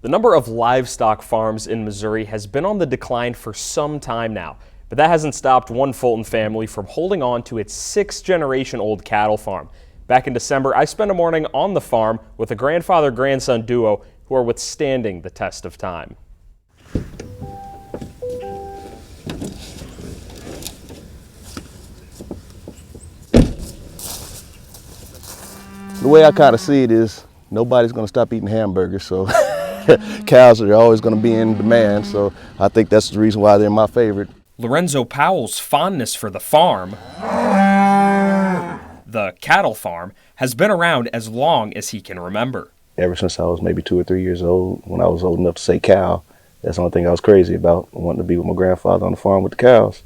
The number of livestock farms in Missouri has been on the decline for some time now, but that hasn't stopped one Fulton family from holding on to its sixth-generation-old cattle farm. Back in December, I spent a morning on the farm with a grandfather-grandson duo who are withstanding the test of time. The way I kind of see it is nobody's going to stop eating hamburgers, so cows are always going to be in demand, so I think that's the reason why they're my favorite. Lorenzo Powell's fondness for the farm, the cattle farm, has been around as long as he can remember. Ever since I was maybe 2 or 3 years old, when I was old enough to say cow, that's the only thing I was crazy about, wanting to be with my grandfather on the farm with the cows.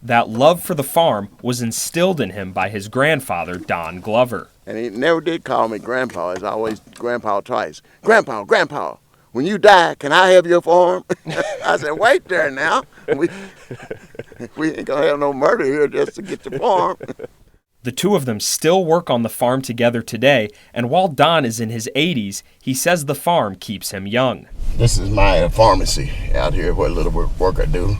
That love for the farm was instilled in him by his grandfather, Don Glover. And he never did call me Grandpa. It's always Grandpa twice. Grandpa, Grandpa, when you die, can I have your farm? I said, wait there now. We ain't gonna have no murder here just to get the farm. The two of them still work on the farm together today, and while Don is in his 80s, he says the farm keeps him young. This is my pharmacy out here, what little work I do.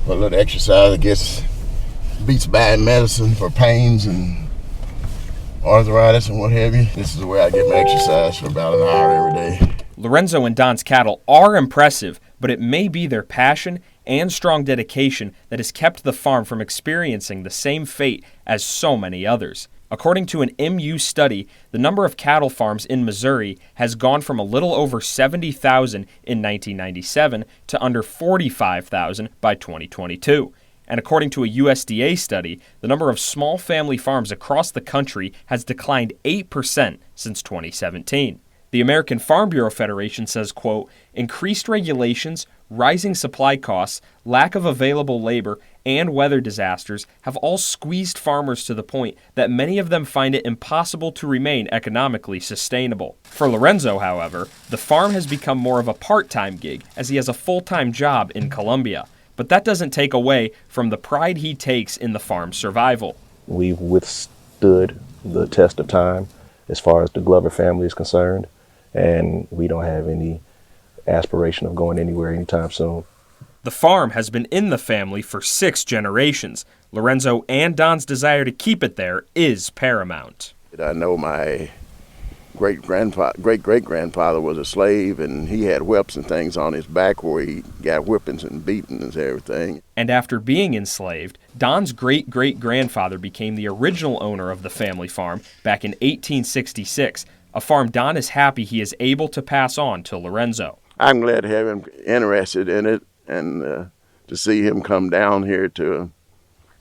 What little exercise, I beats bad medicine for pains and arthritis and what have you. This is where I get my exercise for about an hour every day. Lorenzo and Don's cattle are impressive, but it may be their passion and strong dedication that has kept the farm from experiencing the same fate as so many others. According to an MU study, the number of cattle farms in Missouri has gone from a little over 70,000 in 1997 to under 45,000 by 2022. And according to a USDA study, the number of small family farms across the country has declined 8% since 2017. The American Farm Bureau Federation says, quote, increased regulations, rising supply costs, lack of available labor, and weather disasters have all squeezed farmers to the point that many of them find it impossible to remain economically sustainable. For Lorenzo, however, the farm has become more of a part-time gig as he has a full-time job in Columbia. But that doesn't take away from the pride he takes in the farm's survival. We've withstood the test of time as far as the Glover family is concerned, and we don't have any aspiration of going anywhere anytime soon. The farm has been in the family for 6 generations. Lorenzo and Don's desire to keep it there is paramount. I know my great-great-grandfather was a slave, and he had whips and things on his back where he got whippings and beatings and everything. And after being enslaved, Don's great-great-grandfather became the original owner of the family farm back in 1866, a farm Don is happy he is able to pass on to Lorenzo. I'm glad to have him interested in it and to see him come down here to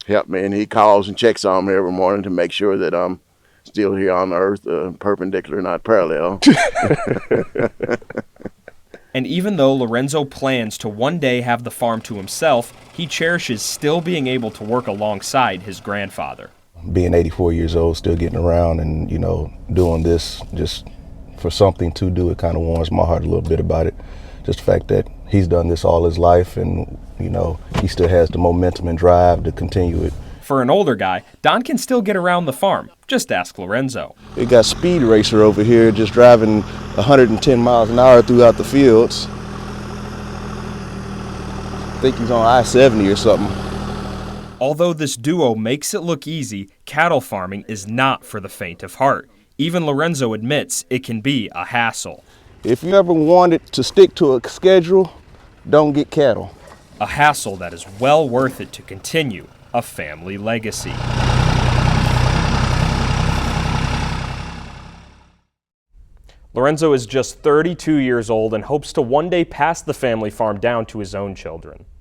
help me. And he calls and checks on me every morning to make sure that I'm still here on earth, perpendicular, not parallel. And even though Lorenzo plans to one day have the farm to himself, he cherishes still being able to work alongside his grandfather. Being 84 years old, still getting around and, doing this just for something to do, it kind of warms my heart a little bit about it. Just the fact that he's done this all his life and, he still has the momentum and drive to continue it. For an older guy, Don can still get around the farm. Just ask Lorenzo. We got Speed Racer over here just driving 110 miles an hour throughout the fields. I think he's on I-70 or something. Although this duo makes it look easy, cattle farming is not for the faint of heart. Even Lorenzo admits it can be a hassle. If you ever wanted to stick to a schedule, don't get cattle. A hassle that is well worth it to continue a family legacy. Lorenzo is just 32 years old and hopes to one day pass the family farm down to his own children.